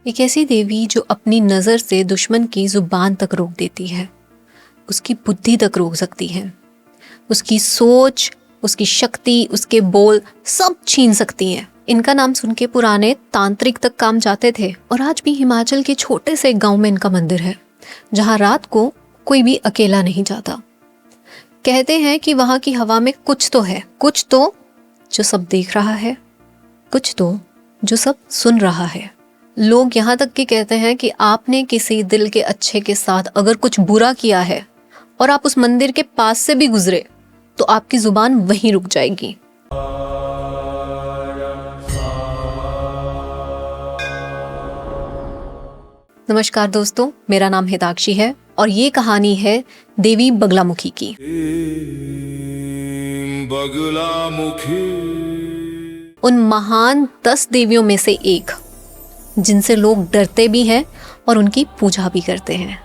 एक ऐसी देवी जो अपनी नज़र से दुश्मन की ज़ुबान तक रोक देती है, उसकी बुद्धि तक रोक सकती है, उसकी सोच, उसकी शक्ति, उसके बोल सब छीन सकती है। इनका नाम सुन के पुराने तांत्रिक तक काम जाते थे और आज भी हिमाचल के छोटे से गांव में इनका मंदिर है, जहां रात को कोई भी अकेला नहीं जाता। कहते हैं कि वहां की हवा में कुछ तो है, कुछ तो जो सब देख रहा है, कुछ तो जो सब सुन रहा है। लोग यहाँ तक कि कहते हैं कि आपने किसी दिल के अच्छे के साथ अगर कुछ बुरा किया है और आप उस मंदिर के पास से भी गुजरे तो आपकी जुबान वहीं रुक जाएगी। नमस्कार दोस्तों, मेरा नाम हिताक्षी है और ये कहानी है देवी बगलामुखी की। बगलामुखी उन महान 10 देवियों में से एक, जिनसे लोग डरते भी हैं और उनकी पूजा भी करते हैं,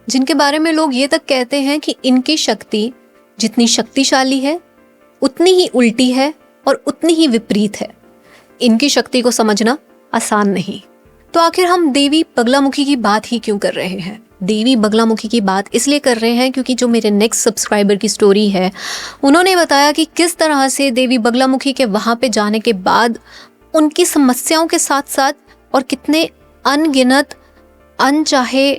जिनके बारे में लोग ये तक कहते हैं कि इनकी शक्ति जितनी शक्तिशाली है उतनी ही उल्टी है और उतनी ही विपरीत है। इनकी शक्ति को समझना आसान नहीं। तो आखिर हम देवी बगलामुखी की बात ही क्यों कर रहे हैं? देवी बगलामुखी की बात इसलिए कर रहे हैं क्योंकि जो मेरे नेक्स्ट सब्सक्राइबर की स्टोरी है, उन्होंने बताया कि किस तरह से देवी बगलामुखी के वहाँ पे जाने के बाद उनकी समस्याओं के साथ साथ और कितने अनगिनत अनचाहे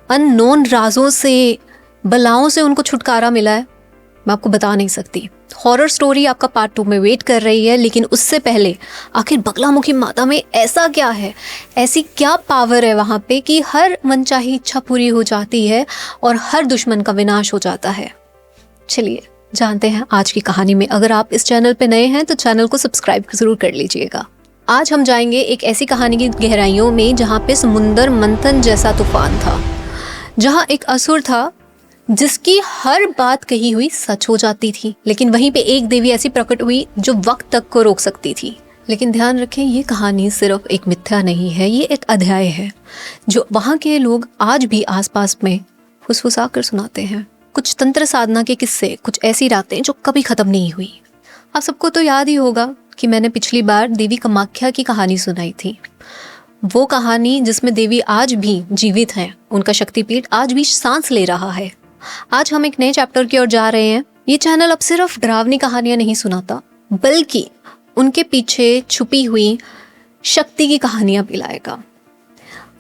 अननोन राजों से, बलाओं से उनको छुटकारा मिला है। मैं आपको बता नहीं सकती। हॉरर स्टोरी आपका पार्ट 2 में वेट कर रही है, लेकिन उससे पहले आखिर बगलामुखी माता में ऐसा क्या है, ऐसी क्या पावर है वहाँ पे कि हर मनचाही इच्छा पूरी हो जाती है और हर दुश्मन का विनाश हो जाता है। चलिए जानते हैं आज की कहानी में। अगर आप इस चैनल पे नए हैं तो चैनल को सब्सक्राइब जरूर कर लीजिएगा। आज हम जाएंगे एक ऐसी कहानी की गहराइयों में जहाँ पे समुंदर मंथन जैसा तूफान था, जहाँ एक असुर था जिसकी हर बात कही हुई सच हो जाती थी, लेकिन वहीं पे एक देवी ऐसी प्रकट हुई जो वक्त तक को रोक सकती थी। लेकिन ध्यान रखें, ये कहानी सिर्फ एक मिथ्या नहीं है, ये एक अध्याय है जो वहाँ के लोग आज भी आसपास में फुसफुसा कर सुनाते हैं। कुछ तंत्र साधना के किस्से, कुछ ऐसी रातें जो कभी खत्म नहीं हुई। आप सबको तो याद ही होगा कि मैंने पिछली बार देवी कामाख्या की कहानी सुनाई थी। वो कहानी जिसमें देवी आज भी जीवित हैं, उनका शक्तिपीठ आज भी सांस ले रहा है। आज हम एक नए चैप्टर की ओर जा रहे हैं। ये चैनल अब सिर्फ डरावनी कहानियां नहीं सुनाता, बल्कि उनके पीछे छुपी हुई शक्ति की कहानियां भी लाएगा।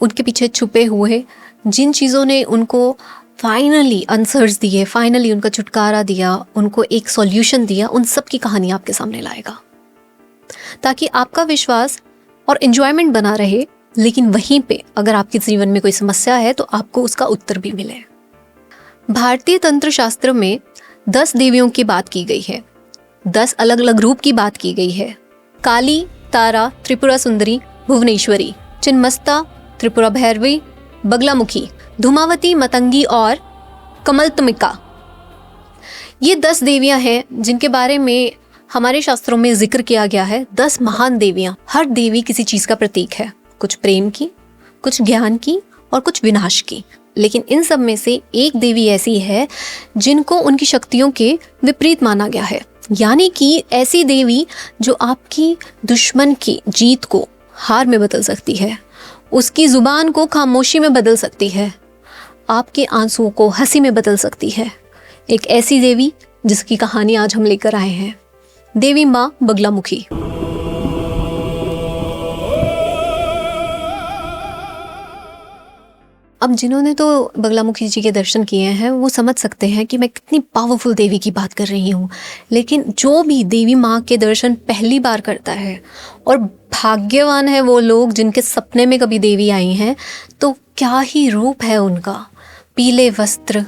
उनके पीछे छुपे हुए जिन चीज़ों ने उनको फाइनली आंसर्स दिए, फाइनली उनका छुटकारा दिया, उनको एक सॉल्यूशन दिया, उन सब की कहानी आपके सामने लाएगा, ताकि आपका विश्वास और एंजॉयमेंट बना रहे। लेकिन वहीं पे अगर आपके जीवन में कोई समस्या है तो आपको उसका उत्तर भी मिले। भारतीय तंत्र शास्त्र में 10 देवियों की बात की गई है, 10 अलग अलग रूप की बात की गई है। काली, तारा, त्रिपुरा सुंदरी, भुवनेश्वरी, चिन्मस्ता, त्रिपुरा भैरवी, बगलामुखी, धूमावती, मतंगी और कमलतमिका। ये 10 देवियां हैं जिनके बारे में हमारे शास्त्रों में जिक्र किया गया है। 10 महान देवियां। हर देवी किसी चीज का प्रतीक है, कुछ प्रेम की, कुछ ज्ञान की और कुछ विनाश की। लेकिन इन सब में से एक देवी ऐसी है जिनको उनकी शक्तियों के विपरीत माना गया है, यानी कि ऐसी देवी जो आपकी दुश्मन की जीत को हार में बदल सकती है, उसकी जुबान को खामोशी में बदल सकती है, आपके आंसुओं को हंसी में बदल सकती है। एक ऐसी देवी जिसकी कहानी आज हम लेकर आए हैं, देवी माँ बगलामुखी। अब जिन्होंने तो बगलामुखी जी के दर्शन किए हैं वो समझ सकते हैं कि मैं कितनी पावरफुल देवी की बात कर रही हूँ। लेकिन जो भी देवी माँ के दर्शन पहली बार करता है, और भाग्यवान है वो लोग जिनके सपने में कभी देवी आई हैं, तो क्या ही रूप है उनका। पीले वस्त्र,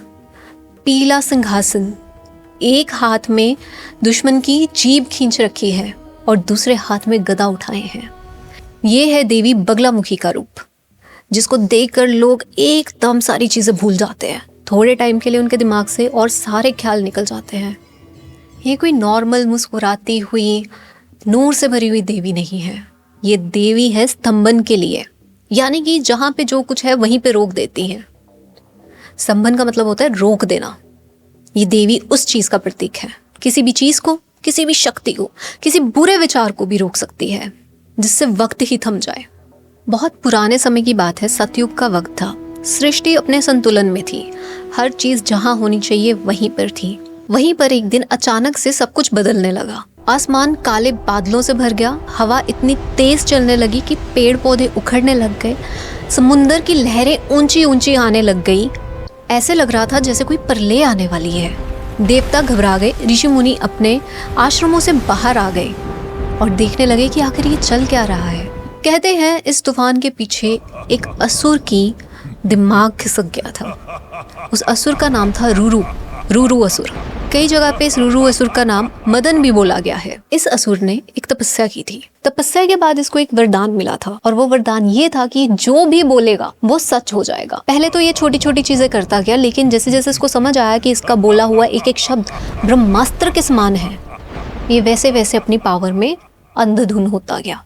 पीला सिंहासन, एक हाथ में दुश्मन की जीभ खींच रखी है और दूसरे हाथ में गदा उठाए हैं। ये है देवी बगलामुखी का रूप, जिसको देखकर लोग एकदम सारी चीज़ें भूल जाते हैं। थोड़े टाइम के लिए उनके दिमाग से और सारे ख्याल निकल जाते हैं। ये कोई नॉर्मल मुस्कुराती हुई, नूर से भरी हुई देवी नहीं है। ये देवी है स्तंभन के लिए, यानी कि जहाँ पे जो कुछ है वहीं पे रोक देती हैं। स्तंभन का मतलब होता है रोक देना। ये देवी उस चीज़ का प्रतीक है। किसी भी चीज़ को, किसी भी शक्ति को, किसी बुरे विचार को भी रोक सकती है, जिससे वक्त ही थम जाए। बहुत पुराने समय की बात है, सतयुग का वक्त था। सृष्टि अपने संतुलन में थी, हर चीज जहाँ होनी चाहिए वहीं पर थी। वहीं पर एक दिन अचानक से सब कुछ बदलने लगा। आसमान काले बादलों से भर गया, हवा इतनी तेज चलने लगी कि पेड़ पौधे उखड़ने लग गए, समुंदर की लहरें ऊंची ऊंची आने लग गई। ऐसे लग रहा था जैसे कोई प्रलय आने वाली है। देवता घबरा गए, ऋषि मुनि अपने आश्रमों से बाहर आ गए और देखने लगे कि आखिर ये चल क्या रहा है। कहते हैं इस तूफान के पीछे एक असुर की दिमाग खिसक गया था। उस असुर का नाम था रूरू असुर। कई जगह पे इस रूरू असुर का नाम मदन भी बोला गया है। इस असुर ने एक तपस्या की थी। तपस्या के बाद इसको एक वरदान मिला था और वो वरदान ये था कि जो भी बोलेगा वो सच हो जाएगा। पहले तो ये छोटी छोटी चीजें करता गया, लेकिन जैसे जैसे इसको समझ आया कि इसका बोला हुआ एक एक शब्द ब्रह्मास्त्र के समान है, ये वैसे वैसे अपनी पावर में अंधाधुन होता गया।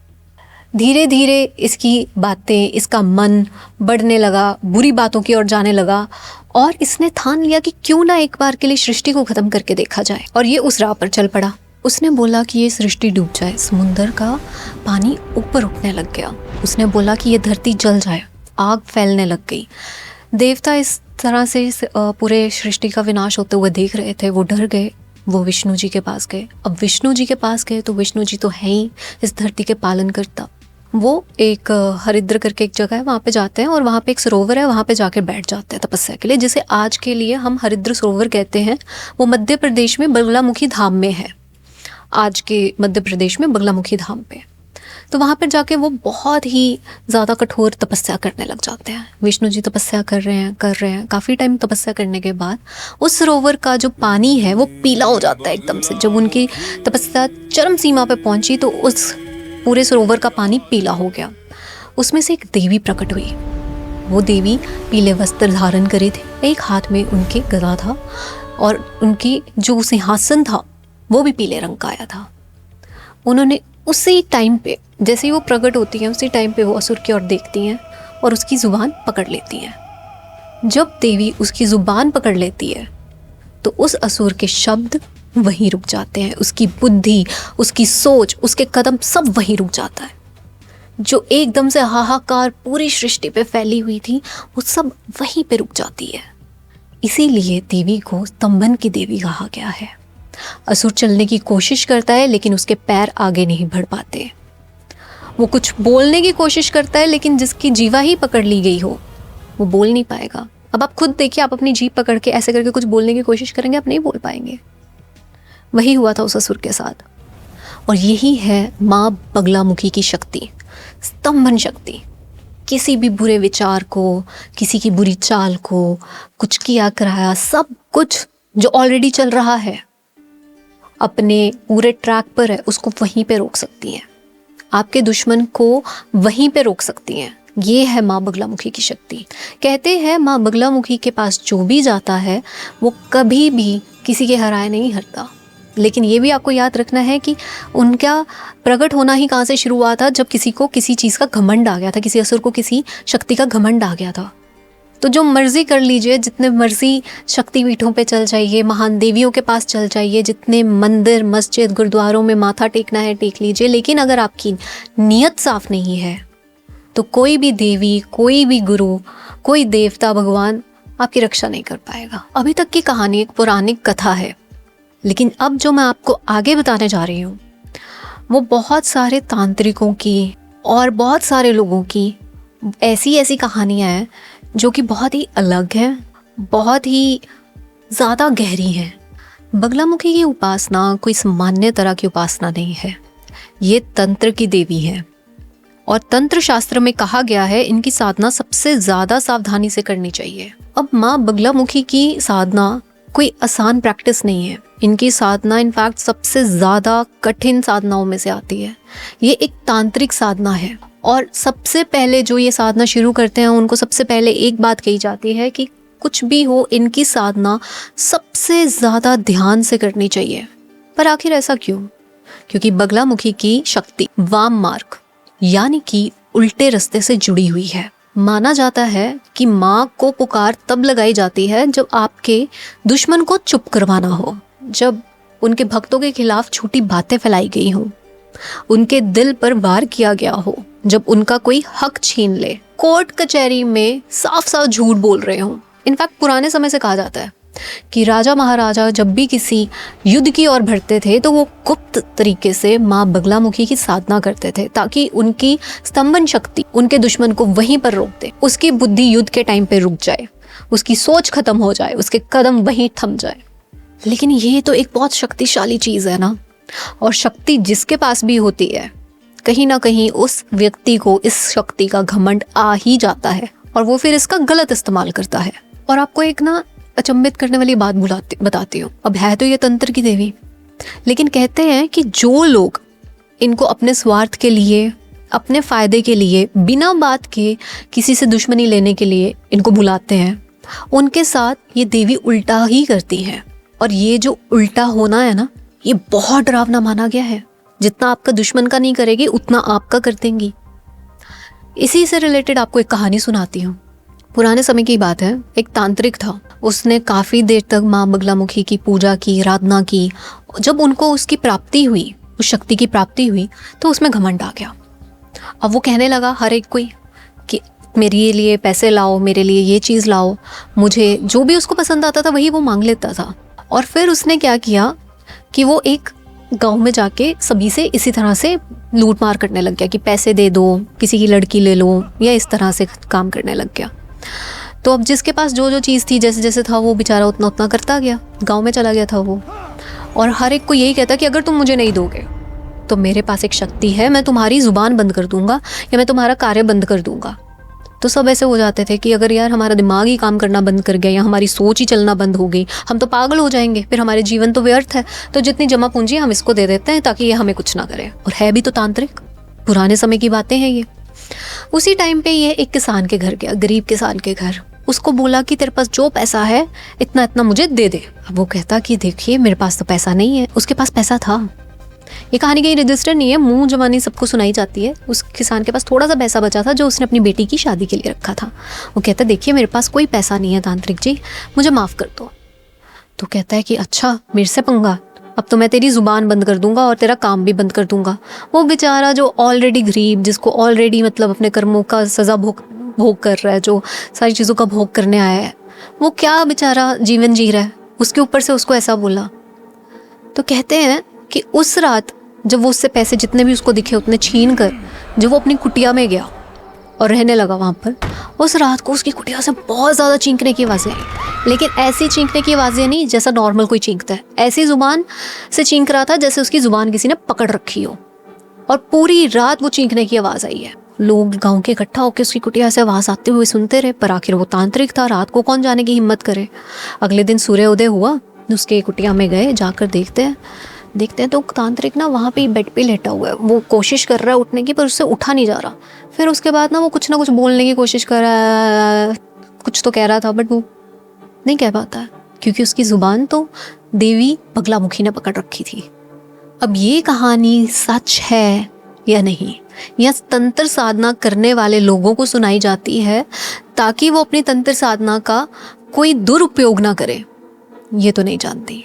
धीरे धीरे इसकी बातें, इसका मन बढ़ने लगा, बुरी बातों की ओर जाने लगा और इसने ठान लिया कि क्यों ना एक बार के लिए सृष्टि को खत्म करके देखा जाए। और ये उस राह पर चल पड़ा। उसने बोला कि ये सृष्टि डूब जाए। समुंदर का पानी ऊपर उठने लग गया। उसने बोला कि ये धरती जल जाए। आग फैलने लग गई। देवता इस तरह से पूरे सृष्टि का विनाश होते हुए देख रहे थे। वो डर गए। वो विष्णु जी के पास गए। अब विष्णु जी के पास गए तो विष्णु जी तो है ही इस धरती के पालन करता। वो एक हरिद्र करके एक जगह है, वहाँ पे जाते हैं और वहाँ पे एक सरोवर है, वहाँ पे जाके बैठ जाते हैं तपस्या के लिए, जिसे आज के लिए हम हरिद्र सरोवर कहते हैं। वो मध्य प्रदेश में बगलामुखी धाम में है। आज के मध्य प्रदेश में बगलामुखी धाम पे। तो वहाँ पर जाके वो बहुत ही ज़्यादा कठोर तपस्या करने लग जाते हैं। विष्णु जी तपस्या कर रहे हैं। काफ़ी टाइम तपस्या करने के बाद उस सरोवर का जो पानी है वो पीला हो जाता है एकदम से। जब उनकी तपस्या चरम सीमा पे पहुंची तो उस पूरे सरोवर का पानी पीला हो गया। उसमें से एक देवी प्रकट हुई। वो देवी पीले वस्त्र धारण करे थे, एक हाथ में उनके गदा था और उनकी जो सिंहासन था वो भी पीले रंग का आया था। उन्होंने उसी टाइम पे, जैसे ही वो प्रकट होती हैं, उसी टाइम पे वो असुर की ओर देखती हैं और उसकी ज़ुबान पकड़ लेती हैं। जब देवी उसकी ज़ुबान पकड़ लेती है तो उस असुर के शब्द वहीं रुक जाते हैं। उसकी बुद्धि, उसकी सोच, उसके कदम सब वहीं रुक जाता है। जो एकदम से हाहाकार पूरी सृष्टि पे फैली हुई थी वो सब वहीं पे रुक जाती है। इसीलिए देवी को स्तंभन की देवी कहा गया है। असुर चलने की कोशिश करता है लेकिन उसके पैर आगे नहीं बढ़ पाते। वो कुछ बोलने की कोशिश करता है लेकिन जिसकी जीवा ही पकड़ ली गई हो वो बोल नहीं पाएगा। अब आप खुद देखिए, आप अपनी जीभ पकड़ के ऐसे करके कुछ बोलने की कोशिश करेंगे, आप नहीं बोल पाएंगे। वही हुआ था उस असुर के साथ। और यही है माँ बगलामुखी की शक्ति, स्तंभन शक्ति। किसी भी बुरे विचार को, किसी की बुरी चाल को, कुछ किया कराया, सब कुछ जो ऑलरेडी चल रहा है, अपने पूरे ट्रैक पर है, उसको वहीं पे रोक सकती हैं। आपके दुश्मन को वहीं पे रोक सकती हैं। ये है माँ बगलामुखी की शक्ति। कहते हैं माँ बगलामुखी के पास जो भी जाता है वो कभी भी किसी के हराए नहीं हरता। लेकिन ये भी आपको याद रखना है कि उनका प्रकट होना ही कहाँ से शुरू हुआ था, जब किसी को किसी चीज़ का घमंड आ गया था, किसी असुर को किसी शक्ति का घमंड आ गया था। तो जो मर्जी कर लीजिए, जितने मर्जी शक्तिपीठों पे चल जाइए, महान देवियों के पास चल जाइए, जितने मंदिर, मस्जिद, गुरुद्वारों में माथा टेकना है टेक लीजिए, लेकिन अगर आपकी नीयत साफ नहीं है तो कोई भी देवी, कोई भी गुरु, कोई देवता, भगवान आपकी रक्षा नहीं कर पाएगा। अभी तक की कहानी एक पौराणिक कथा है, लेकिन अब जो मैं आपको आगे बताने जा रही हूँ वो बहुत सारे तांत्रिकों की और बहुत सारे लोगों की ऐसी कहानियाँ हैं जो कि बहुत ही अलग हैं, बहुत ही ज़्यादा गहरी हैं। बगलामुखी की उपासना कोई सामान्य तरह की उपासना नहीं है। ये तंत्र की देवी है और तंत्र शास्त्र में कहा गया है इनकी साधना सबसे ज़्यादा सावधानी से करनी चाहिए। अब माँ बगलामुखी की साधना कोई आसान प्रैक्टिस नहीं है। इनकी साधना इनफैक्ट सबसे ज़्यादा कठिन साधनाओं में से आती है। ये एक तांत्रिक साधना है और सबसे पहले जो ये साधना शुरू करते हैं उनको सबसे पहले एक बात कही जाती है कि कुछ भी हो, इनकी साधना सबसे ज़्यादा ध्यान से करनी चाहिए। पर आखिर ऐसा क्यों? क्योंकि बगलामुखी की शक्ति वाम मार्ग यानी कि उल्टे रास्ते से जुड़ी हुई है। माना जाता है कि माँ को पुकार तब लगाई जाती है जब आपके दुश्मन को चुप करवाना हो, जब उनके भक्तों के खिलाफ झूठी बातें फैलाई गई हो, उनके दिल पर वार किया गया हो, जब उनका कोई हक छीन ले, कोर्ट कचहरी में साफ साफ झूठ बोल रहे हों। इनफैक्ट पुराने समय से कहा जाता है कि राजा महाराजा जब भी किसी युद्ध की ओर बढ़ते थे तो वो गुप्त तरीके से माँ बगलामुखी की साधना करते थे, ताकि उनकी स्तंभन शक्ति उनके दुश्मन को वहीं पर रोक दे, उसकी बुद्धि युद्ध के टाइम पे रुक जाए, उसकी सोच खत्म हो जाए, उसके कदम वहीं थम जाए। लेकिन ये तो एक बहुत शक्तिशाली चीज है ना, और शक्ति जिसके पास भी होती है, कहीं ना कहीं उस व्यक्ति को इस शक्ति का घमंड आ ही जाता है और वो फिर इसका गलत इस्तेमाल करता है। और आपको एक ना अचंभित करने वाली बात बताती हूँ। अब है तो ये तंत्र की देवी, लेकिन कहते हैं कि जो लोग इनको अपने स्वार्थ के लिए, अपने फायदे के लिए, बिना बात के किसी से दुश्मनी लेने के लिए इनको बुलाते हैं, उनके साथ ये देवी उल्टा ही करती है। और ये जो उल्टा होना है ना, ये बहुत डरावना माना गया है। जितना आपका दुश्मन का नहीं करेगी उतना आपका कर देंगी। इसी से रिलेटेड आपको एक कहानी सुनाती हूँ। पुराने समय की बात है, एक तांत्रिक था, उसने काफ़ी देर तक माँ बगलामुखी की पूजा की, आराधना की। जब उनको उसकी प्राप्ति हुई, उस शक्ति की प्राप्ति हुई, तो उसमें घमंड आ गया। अब वो कहने लगा हर एक कोई कि मेरे लिए पैसे लाओ, मेरे लिए ये चीज़ लाओ, मुझे जो भी उसको पसंद आता था वही वो मांग लेता था। और फिर उसने क्या किया कि वो एक गांव में जाके सभी से इसी तरह से लूट मार करने लग गया कि पैसे दे दो, किसी की लड़की ले लो, या इस तरह से काम करने लग गया। तो अब जिसके पास जो जो चीज़ थी, जैसे जैसे था, वो बेचारा उतना उतना करता गया, गांव में चला गया था वो। और हर एक को यही कहता कि अगर तुम मुझे नहीं दोगे तो मेरे पास एक शक्ति है, मैं तुम्हारी ज़ुबान बंद कर दूंगा या मैं तुम्हारा कार्य बंद कर दूंगा। तो सब ऐसे हो जाते थे कि अगर यार हमारा दिमाग ही काम करना बंद कर गया या हमारी सोच ही चलना बंद हो गई, हम तो पागल हो जाएंगे, फिर हमारे जीवन तो व्यर्थ है। तो जितनी जमा पूंजी हम इसको दे देते हैं ताकि ये हमें कुछ ना करे। और है भी तो तांत्रिक, पुराने समय की बातें हैं ये। उसी टाइम पे ये एक किसान के घर गया, गरीब किसान के घर। उसको बोला कि तेरे पास जो पैसा है इतना इतना मुझे दे दे। अब वो कहता कि देखिए मेरे पास तो पैसा नहीं है, उसके पास पैसा था। ये कहानी कहीं रजिस्टर नहीं है, मुंह जबानी सबको सुनाई जाती है। उस किसान के पास थोड़ा सा पैसा बचा था जो उसने अपनी बेटी की शादी के लिए रखा था। वो कहता देखिए मेरे पास कोई पैसा नहीं है तांत्रिक जी, मुझे माफ़ कर दो। तो कहता है कि अच्छा मेरे से पंगा, अब तो मैं तेरी ज़ुबान बंद कर दूंगा और तेरा काम भी बंद कर दूंगा। वो बेचारा जो ऑलरेडी गरीब, जिसको ऑलरेडी मतलब अपने कर्मों का सज़ा भोग कर रहा है, जो सारी चीज़ों का भोग करने आया है, वो क्या बेचारा जीवन जी रहा है, उसके ऊपर से उसको ऐसा बोला। तो कहते हैं कि उस रात जब वो उससे पैसे जितने भी उसको दिखे उतने छीन कर जब वो अपनी कुटिया में गया और रहने लगा वहाँ पर, उस रात को उसकी कुटिया से बहुत ज़्यादा चींकने की आवाज़ें आई। लेकिन ऐसी चींकने की आवाज़ें नहीं जैसा नॉर्मल कोई चींकता है, ऐसी ज़ुबान से चींक रहा था जैसे उसकी ज़ुबान किसी ने पकड़ रखी हो। और पूरी रात वो चींकने की आवाज़ आई है। लोग गांव के इकट्ठा होकर उसकी कुटिया से आवाज़ आते हुए सुनते रहे, पर आखिर वो तांत्रिक था, रात को कौन जाने की हिम्मत करे। अगले दिन सूर्योदय हुआ, उसके कुटिया में गए, जाकर देखते हैं तो तांत्रिक ना वहाँ पे बेड पे लेटा हुआ है। वो कोशिश कर रहा है उठने की, पर उससे उठा नहीं जा रहा। फिर उसके बाद ना वो कुछ ना कुछ बोलने की कोशिश कर रहा है, कुछ तो कह रहा था, बट वो नहीं कह पाता है क्योंकि उसकी ज़ुबान तो देवी बगलामुखी ने पकड़ रखी थी। अब ये कहानी सच है या नहीं, या तंत्र साधना करने वाले लोगों को सुनाई जाती है ताकि वो अपनी तंत्र साधना का कोई दुरुपयोग ना करे, ये तो नहीं जानती।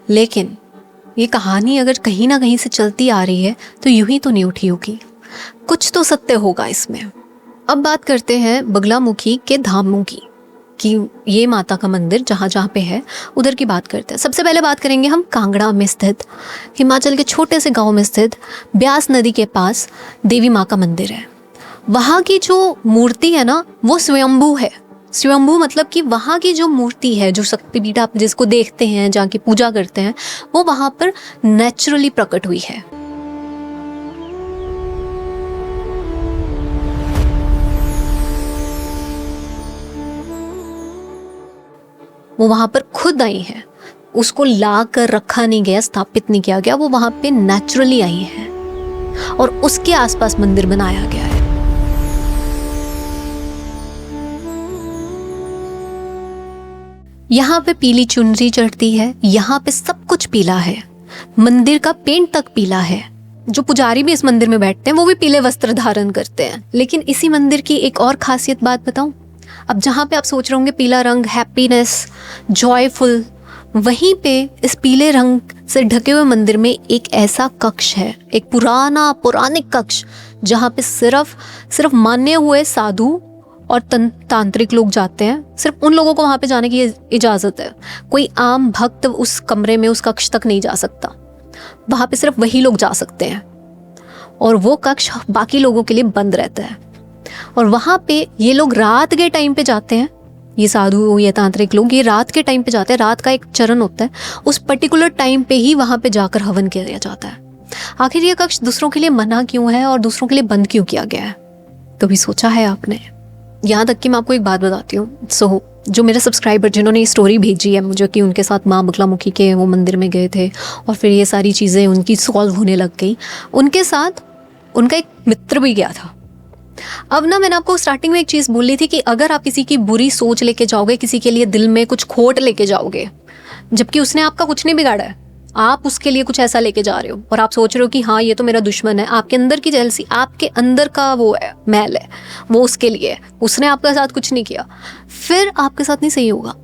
लेकिन ये कहानी अगर कहीं ना कहीं से चलती आ रही है तो यूं ही तो नहीं उठी होगी, कुछ तो सत्य होगा इसमें। अब बात करते हैं बगलामुखी के धामों की, कि ये माता का मंदिर जहाँ जहाँ पे है उधर की बात करते हैं। सबसे पहले बात करेंगे हम कांगड़ा में स्थित, हिमाचल के छोटे से गांव में स्थित ब्यास नदी के पास देवी माँ का मंदिर है। वहाँ की जो मूर्ति है ना वो स्वयंभू है। स्वयंभू मतलब कि वहाँ की जो मूर्ति है, जो शक्तिपीठ आप जिसको देखते हैं, जहाँ की पूजा करते हैं, वो वहाँ पर नेचुरली प्रकट हुई है। वो वहाँ पर खुद आई है, उसको ला कर रखा नहीं गया, स्थापित नहीं किया गया, वो वहाँ पे नेचुरली आई है और उसके आसपास मंदिर बनाया गया है। यहाँ पे पीली चुनरी चढ़ती है, यहाँ पे सब कुछ पीला है, मंदिर का पेंट तक पीला है। जो पुजारी भी इस मंदिर में बैठते हैं वो भी पीले वस्त्र धारण करते हैं। लेकिन इसी मंदिर की एक और खासियत बात बताऊं, अब जहाँ पे आप सोच रहे होंगे पीला रंग हैप्पीनेस, जॉयफुल, वहीं पे इस पीले रंग से ढके हुए मंदिर में एक ऐसा कक्ष है, एक पुराना पौराणिक कक्ष जहाँ पे सिर्फ माने हुए साधु और तांत्रिक लोग जाते हैं। सिर्फ उन लोगों को वहाँ पे जाने की इजाज़त है। कोई आम भक्त उस कमरे में, उस कक्ष तक नहीं जा सकता। वहाँ पे सिर्फ वही लोग जा सकते हैं और वो कक्ष बाकी लोगों के लिए बंद रहता है। और वहाँ पे ये लोग रात के टाइम पे जाते हैं, ये साधु, ये तांत्रिक लोग, ये रात के टाइम पे जाते हैं। रात का एक चरण होता है, उस पर्टिकुलर टाइम पे ही वहाँ पे जाकर हवन किया जाता है। आखिर ये कक्ष दूसरों के लिए मना क्यों है और दूसरों के लिए बंद क्यों किया गया है? कभी सोचा है आपने? यहाँ तक कि मैं आपको एक बात बताती हूँ। जो मेरे सब्सक्राइबर जिन्होंने ये स्टोरी भेजी है मुझे कि उनके साथ माँ बगलामुखी के वो मंदिर में गए थे और फिर ये सारी चीज़ें उनकी सॉल्व होने लग गई, उनके साथ उनका एक मित्र भी गया था। अब ना मैंने आपको स्टार्टिंग में एक चीज़ बोली थी कि अगर आप किसी की बुरी सोच लेके जाओगे, किसी के लिए दिल में कुछ खोट लेके जाओगे, जबकि उसने आपका कुछ नहीं बिगाड़ा है, आप उसके लिए कुछ ऐसा लेके जा रहे हो और आप सोच रहे हो कि हाँ ये तो मेरा दुश्मन है, आपके अंदर की जेलसी, आपके अंदर का वो है मैल है, वो उसके लिए है, उसने आपके साथ कुछ नहीं किया, फिर आपके साथ नहीं सही होगा।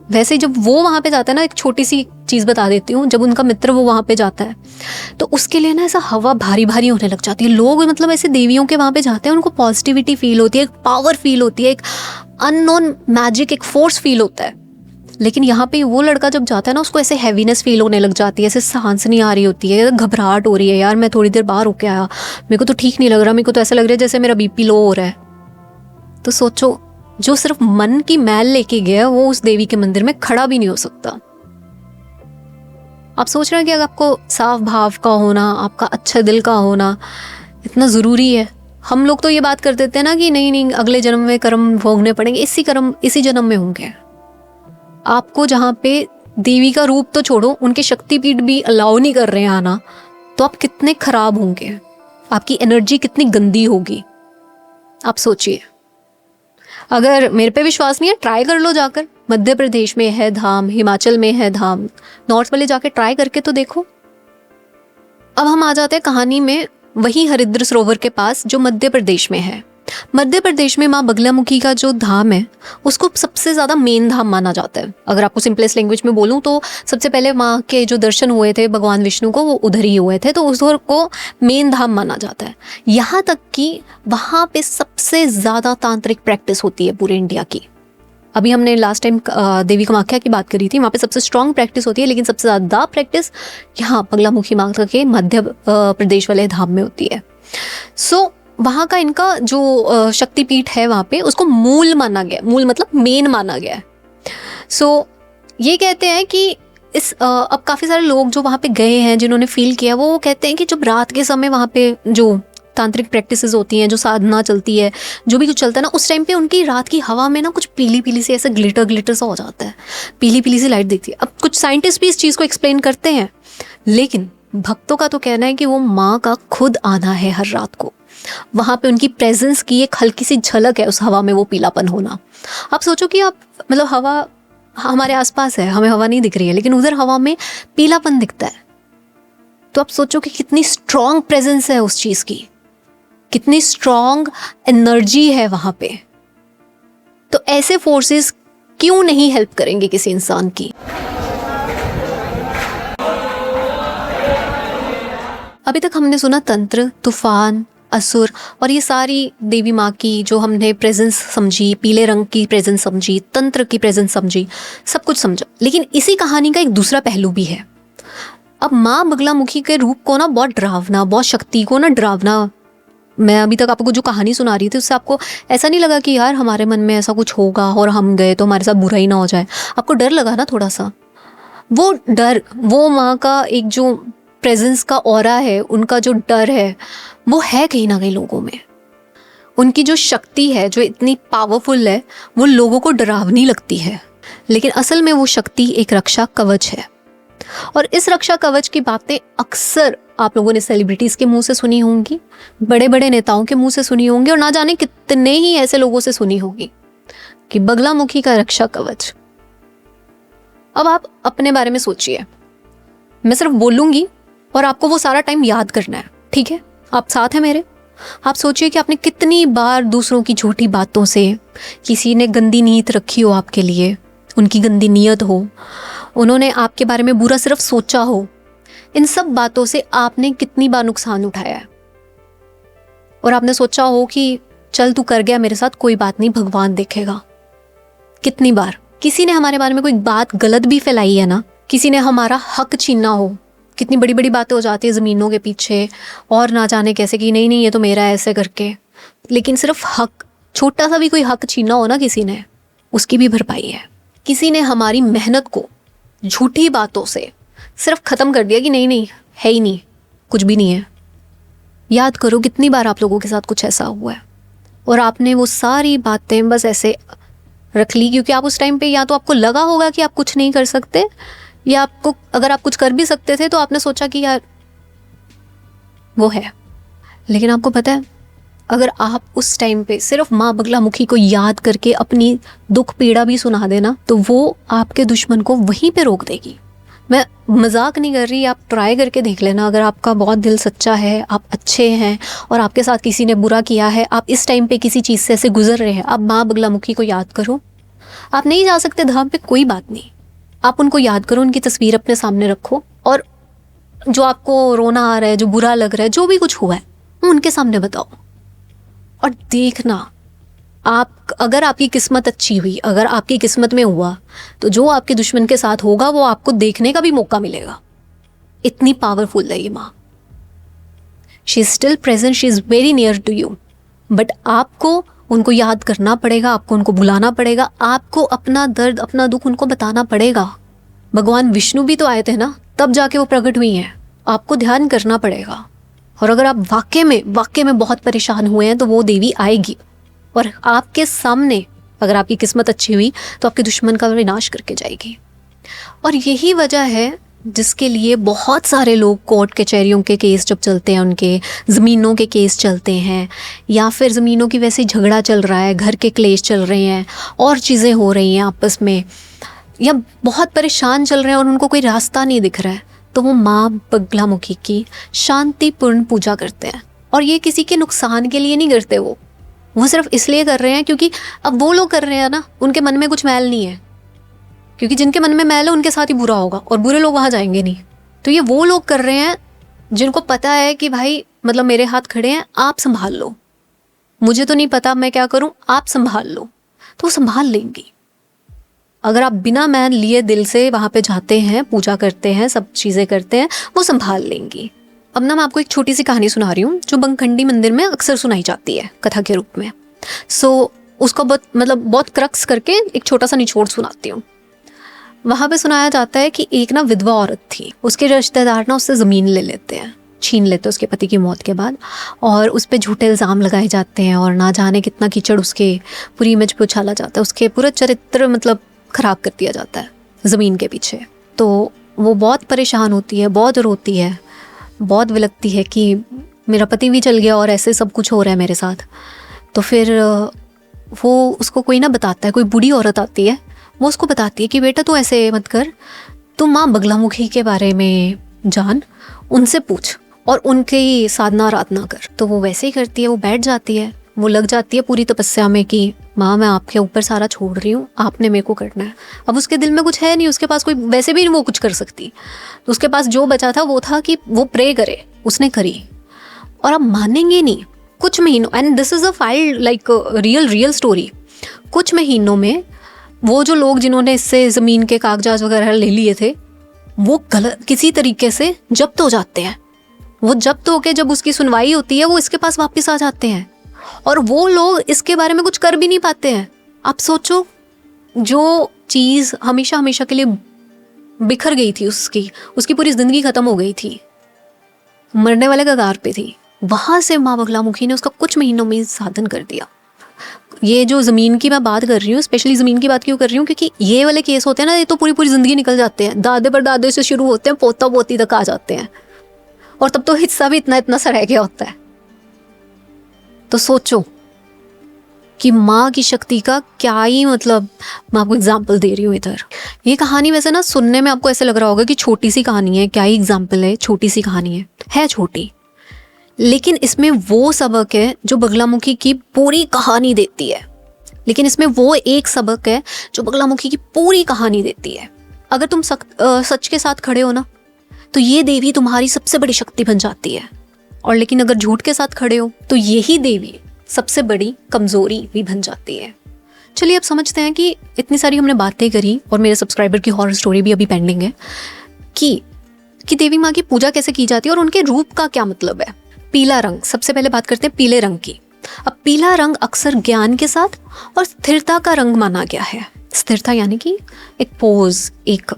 वैसे जब वो वहाँ पे जाता है ना, एक छोटी सी चीज़ बता देती हूँ, जब उनका मित्र वो वहाँ पे जाता है तो उसके लिए ना ऐसा हवा भारी भारी होने लग जाती है। लोग मतलब ऐसे देवियों के वहाँ पे जाते हैं, उनको पॉजिटिविटी फील होती है, एक पावर फील होती है, एक अननोन मैजिक, एक फोर्स फील होता है। लेकिन यहाँ पे वो लड़का जब जाता है ना, उसको ऐसे हैवीनेस फील होने लग जाती है, ऐसे सांस नहीं आ रही होती है, घबराहट हो रही है, यार मैं थोड़ी देर बाहर होके आया, मेरे को तो ठीक नहीं लग रहा, मेरे को तो ऐसा लग रहा है जैसे मेरा बीपी लो हो रहा है। तो सोचो, जो सिर्फ मन की मैल लेके गया वो उस देवी के मंदिर में खड़ा भी नहीं हो सकता। आप सोच रहे हैं कि अगर आपको साफ भाव का होना, आपका अच्छा दिल का होना इतना ज़रूरी है। हम लोग तो ये बात कर देते हैं ना कि नहीं अगले जन्म में कर्म भोगने पड़ेंगे, इसी जन्म में होंगे। आपको जहाँ पे देवी का रूप तो छोड़ो, उनके शक्तिपीठ भी अलाउ नहीं कर रहे हैं आना, तो आप कितने खराब होंगे, आपकी एनर्जी कितनी गंदी होगी। आप सोचिए। अगर मेरे पे विश्वास नहीं है, ट्राई कर लो जाकर। मध्य प्रदेश में है धाम, हिमाचल में है धाम, नॉर्थ वाले जाके ट्राई करके तो देखो। अब हम आ जाते हैं कहानी में, वही हरिद्र सरोवर के पास जो मध्य प्रदेश में है। मध्य प्रदेश में माँ बगलामुखी का जो धाम है उसको सबसे ज़्यादा मेन धाम माना जाता है। अगर आपको सिंपलेस्ट लैंग्वेज में बोलूँ तो सबसे पहले माँ के जो दर्शन हुए थे भगवान विष्णु को, वो उधर ही हुए थे, तो उधर को मेन धाम माना जाता है। यहाँ तक कि वहाँ पे सबसे ज़्यादा तांत्रिक प्रैक्टिस होती है पूरे इंडिया की। अभी हमने लास्ट टाइम देवी कामाख्या की बात करी थी, वहाँ पे सबसे स्ट्रॉन्ग प्रैक्टिस होती है, लेकिन सबसे ज़्यादा प्रैक्टिस यहाँ बगलामुखी माँ के मध्य प्रदेश वाले धाम में होती है। सो वहाँ का इनका जो शक्तिपीठ है वहाँ पे, उसको मूल माना गया, मूल मतलब मेन माना गया है। सो ये कहते हैं कि अब काफ़ी सारे लोग जो वहाँ पे गए हैं, जिन्होंने फील किया, वो कहते हैं कि जब रात के समय वहाँ पे जो तांत्रिक प्रैक्टिसेस होती हैं, जो साधना चलती है, जो भी कुछ चलता है ना, उस टाइम पे उनकी रात की हवा में ना कुछ पीली पीली सी ऐसे ग्लिटर सा हो जाता है, पीली पीली सी लाइट दिखती है। अब कुछ साइंटिस्ट भी इस चीज़ को एक्सप्लेन करते हैं, लेकिन भक्तों का तो कहना है कि वो माँ का खुद आना है हर रात को। वहाँ पे उनकी प्रेजेंस की एक हल्की सी झलक है उस हवा में, वो पीलापन होना। आप सोचो कि आप मतलब हवा हमारे आसपास है, हमें हवा नहीं दिख रही है, लेकिन उधर हवा में पीलापन दिखता है। तो आप सोचो कि कितनी स्ट्रॉन्ग प्रेजेंस है उस चीज़ की, कितनी स्ट्रॉन्ग एनर्जी है वहाँ पे। तो ऐसे फोर्सेस क्यों नहीं हेल्प करेंगे किसी इंसान की। अभी तक हमने सुना तंत्र, तूफान, असुर और ये सारी देवी माँ की जो हमने प्रेजेंस समझी, पीले रंग की प्रेजेंस समझी, तंत्र की प्रेजेंस समझी, सब कुछ समझा। लेकिन इसी कहानी का एक दूसरा पहलू भी है। अब माँ बगलामुखी के रूप को ना बहुत डरावना, बहुत शक्ति को ना डरावना, मैं अभी तक आपको जो कहानी सुना रही थी उससे आपको ऐसा नहीं लगा कि यार हमारे मन में ऐसा कुछ होगा और हम गए तो हमारे साथ बुरा ही ना हो जाए। आपको डर लगा ना थोड़ा सा। वो डर, वो माँ का एक जो प्रेजेंस का ऑरा है, उनका जो डर है, वो है कहीं ना कहीं लोगों में। उनकी जो शक्ति है, जो इतनी पावरफुल है, वो लोगों को डरावनी लगती है, लेकिन असल में वो शक्ति एक रक्षा कवच है। और इस रक्षा कवच की बातें अक्सर आप लोगों ने सेलिब्रिटीज़ के मुंह से सुनी होंगी, बड़े बड़े नेताओं के मुंह से सुनी होंगी, और ना जाने कितने ही ऐसे लोगों से सुनी होगी कि बगलामुखी का रक्षा कवच। अब आप अपने बारे में सोचिए, मैं सिर्फ बोलूँगी और आपको वो सारा टाइम याद करना है, ठीक है? आप साथ हैं मेरे। आप सोचिए कि आपने कितनी बार दूसरों की झूठी बातों से, किसी ने गंदी नीयत रखी हो आपके लिए, उनकी गंदी नीयत हो, उन्होंने आपके बारे में बुरा सिर्फ सोचा हो, इन सब बातों से आपने कितनी बार नुकसान उठाया है। और आपने सोचा हो कि चल तू कर गया मेरे साथ, कोई बात नहीं, भगवान देखेगा। कितनी बार किसी ने हमारे बारे में कोई बात गलत भी फैलाई है ना, किसी ने हमारा हक छीना हो, कितनी बड़ी बड़ी बातें हो जाती है ज़मीनों के पीछे, और ना जाने कैसे कि नहीं ये तो मेरा है ऐसे करके। लेकिन सिर्फ हक, छोटा सा भी कोई हक छीना हो ना किसी ने, उसकी भी भरपाई है। किसी ने हमारी मेहनत को झूठी बातों से सिर्फ ख़त्म कर दिया कि नहीं है ही नहीं, कुछ भी नहीं है। याद करो कितनी बार आप लोगों के साथ कुछ ऐसा हुआ है और आपने वो सारी बातें बस ऐसे रख ली, क्योंकि आप उस टाइम पे या तो आपको लगा होगा कि आप कुछ नहीं कर सकते, या आपको अगर आप कुछ कर भी सकते थे तो आपने सोचा कि यार वो है। लेकिन आपको पता है, अगर आप उस टाइम पे सिर्फ माँ बगलामुखी को याद करके अपनी दुख पीड़ा भी सुना देना, तो वो आपके दुश्मन को वहीं पे रोक देगी। मैं मजाक नहीं कर रही, आप ट्राई करके देख लेना। अगर आपका बहुत दिल सच्चा है, आप अच्छे हैं और आपके साथ किसी ने बुरा किया है, आप इस टाइम पे किसी चीज़ से ऐसे गुजर रहे हैं, आप माँ बगलामुखी को याद करो। आप नहीं जा सकते धाम पे, कोई बात नहीं, आप उनको याद करो, उनकी तस्वीर अपने सामने रखो, और जो आपको रोना आ रहा है, जो बुरा लग रहा है, जो भी कुछ हुआ है, उनके सामने बताओ। और देखना, आप अगर आपकी किस्मत अच्छी हुई, अगर आपकी किस्मत में हुआ, तो जो आपके दुश्मन के साथ होगा वो आपको देखने का भी मौका मिलेगा। इतनी पावरफुल है ये माँ। She is still present, she is very near to you, but आपको उनको याद करना पड़ेगा, आपको उनको बुलाना पड़ेगा, आपको अपना दर्द, अपना दुख उनको बताना पड़ेगा। भगवान विष्णु भी तो आए थे ना, तब जाके वो प्रकट हुई हैं। आपको ध्यान करना पड़ेगा। और अगर आप वाकई में बहुत परेशान हुए हैं, तो वो देवी आएगी और आपके सामने, अगर आपकी किस्मत अच्छी हुई, तो आपके दुश्मन का विनाश करके जाएगी। और यही वजह है जिसके लिए बहुत सारे लोग कोर्ट कचहरियों के केस जब चलते हैं, उनके ज़मीनों के केस चलते हैं, या फिर ज़मीनों की वैसे झगड़ा चल रहा है, घर के क्लेश चल रहे हैं, और चीज़ें हो रही हैं आपस में, या बहुत परेशान चल रहे हैं और उनको कोई रास्ता नहीं दिख रहा है, तो वो माँ बगलामुखी की शांतिपूर्ण पूजा करते हैं। और ये किसी के नुकसान के लिए नहीं करते, वो सिर्फ इसलिए कर रहे हैं क्योंकि अब वो लोग कर रहे हैं ना, उनके मन में कुछ मैल नहीं है, क्योंकि जिनके मन में मैल है उनके साथ ही बुरा होगा, और बुरे लोग वहाँ जाएंगे नहीं। तो ये वो लोग कर रहे हैं जिनको पता है कि भाई मतलब मेरे हाथ खड़े हैं, आप संभाल लो, मुझे तो नहीं पता मैं क्या करूँ, आप संभाल लो, तो वो संभाल लेंगी। अगर आप बिना मैल लिए दिल से वहाँ पे जाते हैं, पूजा करते हैं, सब चीज़ें करते हैं, वो संभाल लेंगी। अब ना मैं आपको एक छोटी सी कहानी सुना रही हूँ, जो बंखंडी मंदिर में अक्सर सुनाई जाती है कथा के रूप में। उसको बहुत क्रक्स करके एक छोटा सा निचोड़ सुनाती हूँ। वहाँ पे सुनाया जाता है कि एक ना विधवा औरत थी, उसके रिश्तेदार ना उससे ज़मीन ले लेते हैं, छीन लेते हैं उसके पति की मौत के बाद, और उस पर झूठे इल्ज़ाम लगाए जाते हैं, और ना जाने कितना कीचड़ उसके पूरी इमेज पे उछाला जाता है, उसके पूरा चरित्र ख़राब कर दिया जाता है ज़मीन के पीछे। तो वो बहुत परेशान होती है, बहुत रोती है, बहुत विलकती है कि मेरा पति भी चल गया और ऐसे सब कुछ हो रहा है मेरे साथ। तो फिर वो उसको कोई ना बताता है, कोई बूढ़ी औरत आती है, वो उसको बताती है कि बेटा तू ऐसे मत कर, तुम माँ बगलामुखी के बारे में जान, उनसे पूछ और उनकी साधना आराधना कर। तो वो वैसे ही करती है, वो बैठ जाती है, वो लग जाती है पूरी तपस्या में कि माँ मैं आपके ऊपर सारा छोड़ रही हूँ, आपने मेरे को करना है। अब उसके दिल में कुछ है नहीं, उसके पास कोई वैसे भी नहीं वो कुछ कर सकती, तो उसके पास जो बचा था वो था कि वो प्रे करे। उसने करी, और आप मानेंगे नहीं, कुछ महीनों, and this is a file like real story, कुछ महीनों में वो जो लोग जिन्होंने इससे ज़मीन के कागजात वगैरह ले लिए थे, वो गलत किसी तरीके से जब्त हो जाते हैं। वो जब्त होके जब उसकी सुनवाई होती है, वो इसके पास वापस आ जाते हैं, और वो लोग इसके बारे में कुछ कर भी नहीं पाते हैं। आप सोचो, जो चीज़ हमेशा हमेशा के लिए बिखर गई थी, उसकी पूरी ज़िंदगी ख़त्म हो गई थी, मरने वाले कगार पे थी, वहाँ से माँ बगलामुखी ने उसका कुछ महीनों में साधन कर दिया। ये जो ज़मीन की मैं बात कर रही हूँ, स्पेशली ज़मीन की बात क्यों कर रही हूँ, क्योंकि ये वाले केस होते हैं ना, ये तो पूरी ज़िंदगी निकल जाते हैं, दादे परदादे से शुरू होते हैं, पोता पोती तक आ जाते हैं, और तब तो हिस्सा भी इतना सा रह गया होता है। तो सोचो कि माँ की शक्ति का क्या ही मैं आपको एग्जाम्पल दे रही हूँ इधर। ये कहानी वैसे ना सुनने में आपको ऐसे लग रहा होगा कि छोटी सी कहानी है, क्या ही एग्जाम्पल है, छोटी सी कहानी है छोटी, लेकिन इसमें वो सबक है जो बगलामुखी की पूरी कहानी देती है। लेकिन इसमें वो एक सबक है जो बगलामुखी की पूरी कहानी देती है। अगर तुम सच के साथ खड़े हो ना, तो ये देवी तुम्हारी सबसे बड़ी शक्ति बन जाती है, और लेकिन अगर झूठ के साथ खड़े हो तो यही देवी सबसे बड़ी कमजोरी भी बन जाती है। चलिए अब समझते हैं कि इतनी सारी हमने बातें करी और मेरे सब्सक्राइबर की हॉरर स्टोरी भी अभी पेंडिंग है कि देवी माँ की पूजा कैसे की जाती है और उनके रूप का क्या मतलब है। पीला रंग, सबसे पहले बात करते हैं पीले रंग की। अब पीला रंग अक्सर ज्ञान के साथ और स्थिरता का रंग माना गया है। स्थिरता यानी कि एक पोज, एक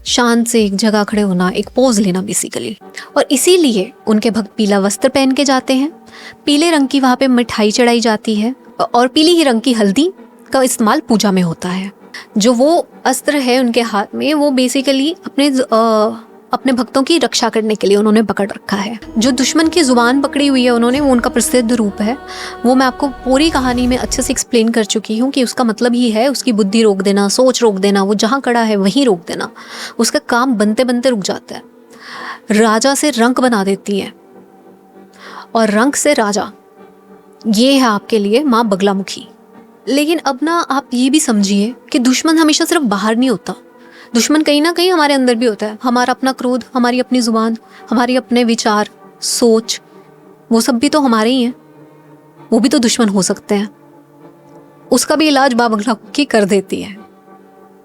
शांत से एक जगह खड़े होना, एक पोज लेना बेसिकली। और इसीलिए उनके भक्त पीला वस्त्र पहन के जाते हैं। पीले रंग की वहाँ पे मिठाई चढ़ाई जाती है और पीली ही रंग की हल्दी का इस्तेमाल पूजा में होता है। जो वो अस्त्र है उनके हाथ में, वो बेसिकली अपने भक्तों की रक्षा करने के लिए उन्होंने पकड़ रखा है। जो दुश्मन की जुबान पकड़ी हुई है उन्होंने, वो उनका प्रसिद्ध रूप है। वो मैं आपको पूरी कहानी में अच्छे से एक्सप्लेन कर चुकी हूँ कि उसका मतलब ही है उसकी बुद्धि रोक देना, सोच रोक देना, वो जहाँ खड़ा है वहीं रोक देना। उसका काम बनते बनते रुक जाता है। राजा से रंक बना देती है और रंक से राजा, ये है आपके लिए माँ बगलामुखी। लेकिन अब ना आप ये भी समझिए कि दुश्मन हमेशा सिर्फ बाहर नहीं होता, दुश्मन कहीं ना कहीं हमारे अंदर भी होता है। हमारा अपना क्रोध, हमारी अपनी जुबान, हमारी अपने विचार, सोच, वो सब भी तो हमारे ही हैं। वो भी तो दुश्मन हो सकते हैं। उसका भी इलाज माँ बगलामुखी कर देती है।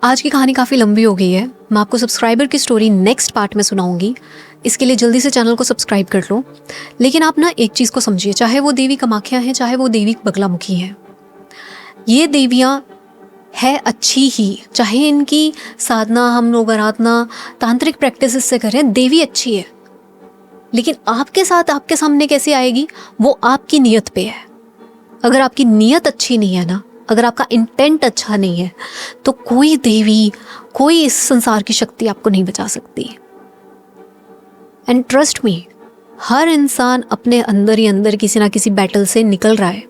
आज की कहानी काफ़ी लंबी हो गई है। मैं आपको सब्सक्राइबर की स्टोरी नेक्स्ट पार्ट में सुनाऊंगी। इसके लिए जल्दी से चैनल को सब्सक्राइब कर लो। लेकिन आप ना एक चीज़ को समझिए, चाहे वो देवी कामाख्या हैं, चाहे वो देवी बगलामुखी हैं, ये देवियाँ है अच्छी ही। चाहे इनकी साधना हम लोग आराधना तांत्रिक प्रैक्टिसेस से करें, देवी अच्छी है। लेकिन आपके साथ आपके सामने कैसे आएगी, वो आपकी नीयत पे है। अगर आपकी नीयत अच्छी नहीं है ना, अगर आपका इंटेंट अच्छा नहीं है, तो कोई देवी, कोई इस संसार की शक्ति आपको नहीं बचा सकती। एंड ट्रस्ट मी, हर इंसान अपने अंदर ही अंदर किसी ना किसी बैटल से निकल रहा है।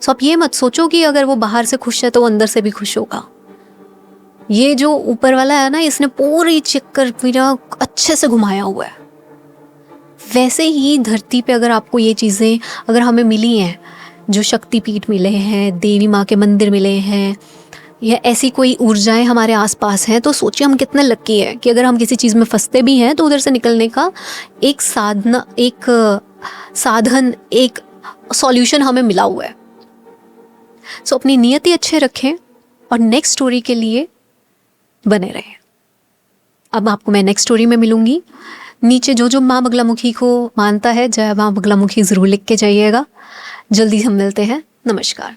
सो आप ये मत सोचो कि अगर वो बाहर से खुश है तो वो अंदर से भी खुश होगा। ये जो ऊपर वाला है ना, इसने पूरी चक्कर पूरा अच्छे से घुमाया हुआ है। वैसे ही धरती पे अगर आपको ये चीज़ें अगर हमें मिली हैं, जो शक्तिपीठ मिले हैं, देवी माँ के मंदिर मिले हैं, या ऐसी कोई ऊर्जाएं हमारे आसपास हैं, तो सोचिए हम कितने लकी है कि अगर हम किसी चीज़ में फंसते भी हैं तो उधर से निकलने का एक साधन, एक सॉल्यूशन हमें मिला हुआ है। सो अपनी नियति अच्छे रखें और नेक्स्ट स्टोरी के लिए बने रहें। अब आपको मैं नेक्स्ट स्टोरी में मिलूंगी। नीचे जो माँ बगलामुखी को मानता है, जय माँ बगलामुखी ज़रूर लिख के जाइएगा। जल्दी हम मिलते हैं। नमस्कार।